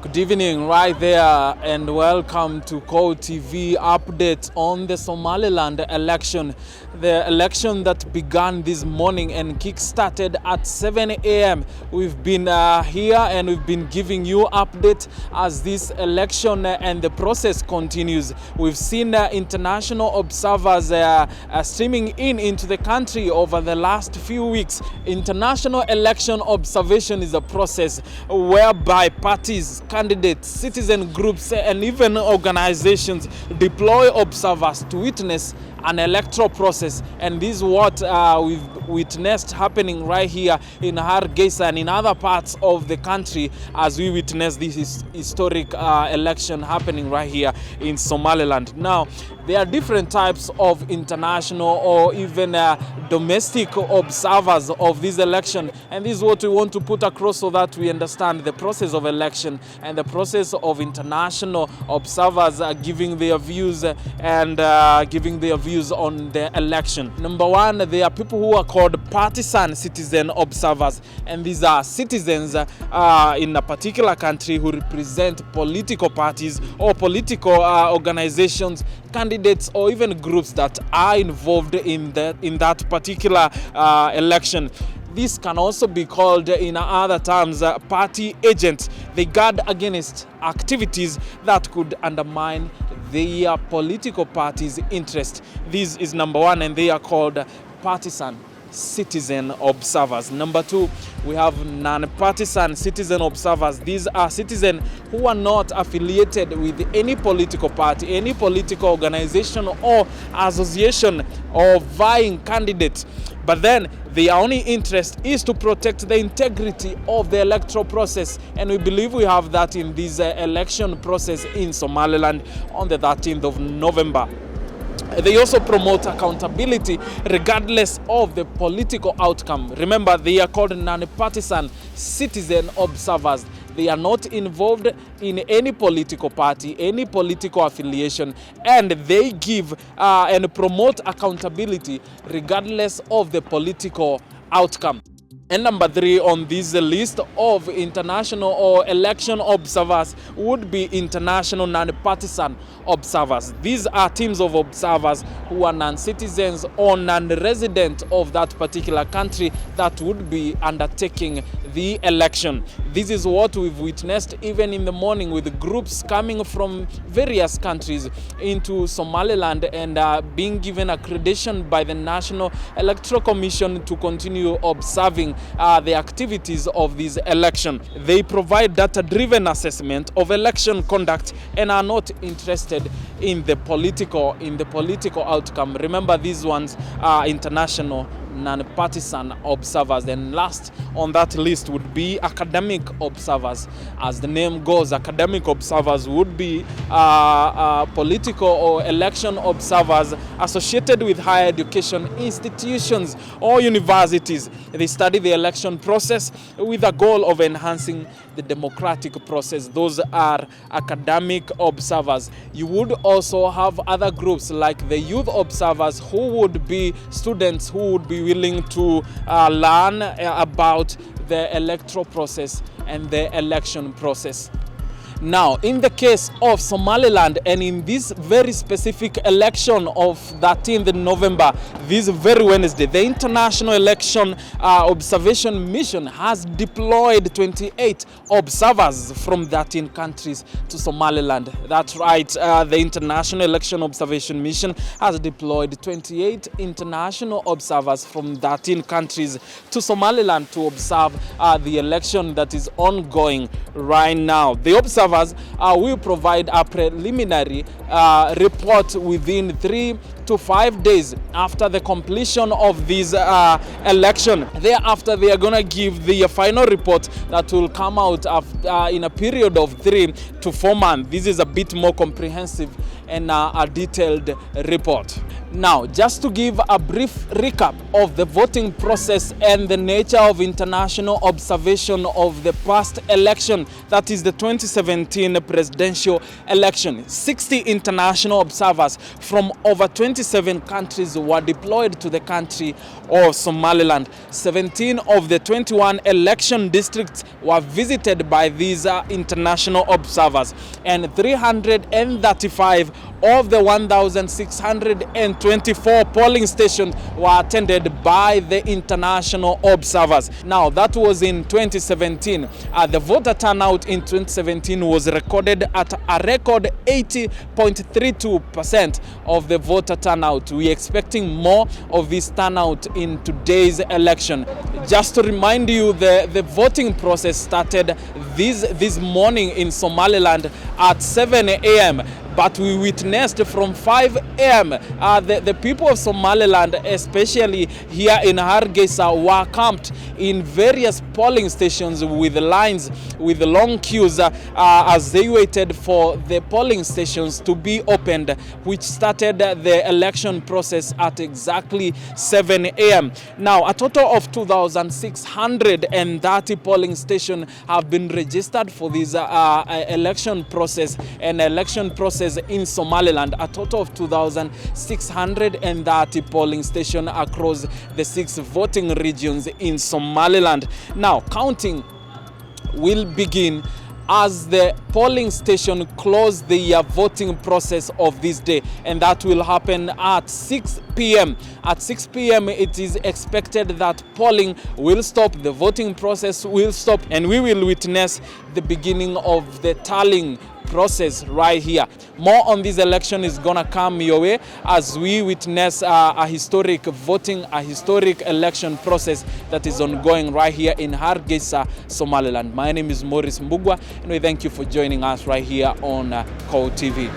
Good evening right there, and welcome to KOWTV updates on the Somaliland election. The election that began this morning and kick-started at 7 a.m. We've been here and we've been giving you updates as this election and the process continues. We've seen international observers streaming into the country over the last few weeks. International election observation is a process whereby parties, candidates, citizen groups, and even organizations deploy observers to witness an electoral process, and this is what we've witnessed happening right here in Hargeisa and in other parts of the country as we witness this historic election happening right here in Somaliland. Now, there are different types of international or even domestic observers of this election, and this is what we want to put across so that we understand the process of election and the process of international observers giving their views and giving their views on the election. Number one, there are people who are called partisan citizen observers, and these are citizens in a particular country who represent political parties or political organizations, candidates, or even groups that are involved in that particular election. This can also be called, in other terms, party agents. They guard against activities that could undermine their political party's interest. This is number one, and they are called partisan citizen observers. Number two, we have non-partisan citizen observers. These are citizens who are not affiliated with any political party, any political organization or association or vying candidate, but then their only interest is to protect the integrity of the electoral process, and we believe we have that in this election process in Somaliland on the 13th of November. They also promote accountability regardless of the political outcome. Remember, they are called non-partisan citizen observers. They are not involved in any political party, any political affiliation, and they give and promote accountability regardless of the political outcome. And number three on this list of international or election observers would be international non-partisan observers. These are teams of observers who are non-citizens or non-resident of that particular country that would be undertaking the election. This is what we've witnessed even in the morning, with groups coming from various countries into Somaliland and being given accreditation by the National Electoral Commission to continue observing the activities of this election. They provide data-driven assessment of election conduct and are not interested in the political outcome. Remember, these ones are international non-partisan observers. And last on that list would be academic observers. As the name goes, academic observers would be political or election observers associated with higher education institutions or universities. They study the election process with a goal of enhancing the democratic process. Those are academic observers. You would also have other groups like the youth observers, who would be students who would be willing to learn about the electoral process and the election process. Now, in the case of Somaliland and in this very specific election of 13th November, this very Wednesday, the International Election Observation Mission has deployed 28 observers from 13 countries to Somaliland. That's right, the International Election Observation Mission has deployed 28 international observers from 13 countries to Somaliland to observe the election that is ongoing right now. The observers will provide a preliminary report within 3 to 5 days after the completion of this election. Thereafter, they are going to give the final report that will come out in a period of 3 to 4 months. This is a bit more comprehensive and a detailed report. Now, just to give a brief recap of the voting process and the nature of international observation of the past election, that is the 2017 presidential election. 60 international observers from over 27 countries were deployed to the country of Somaliland. 17 of the 21 election districts were visited by these international observers, and 335 of the 1,624 polling stations were attended by the international observers. Now, that was in 2017. The voter turnout in 2017 was recorded at a record 80.32% of the voter turnout. We are expecting more of this turnout in today's election. Just to remind you, the voting process started this morning in Somaliland at 7 a.m. But we witnessed from 5 a.m. The people of Somaliland, especially here in Hargeisa, were camped in various polling stations with lines, with long queues as they waited for the polling stations to be opened, which started the election process at exactly 7 a.m. Now, a total of 2,630 polling stations have been registered for this election process in Somaliland. A total of 2,630 polling stations across the 6 voting regions in Somaliland. Now, counting will begin as the polling station close the voting process of this day, and that will happen at 6 p.m. At 6 p.m. it is expected that polling will stop, the voting process will stop, and we will witness the beginning of the tallying process right here. More on this election is gonna come your way as we witness a historic voting, a historic election process that is ongoing right here in Hargeisa, Somaliland. My name is Maurice Mbugwa, and we thank you for joining us right here on KOWTV.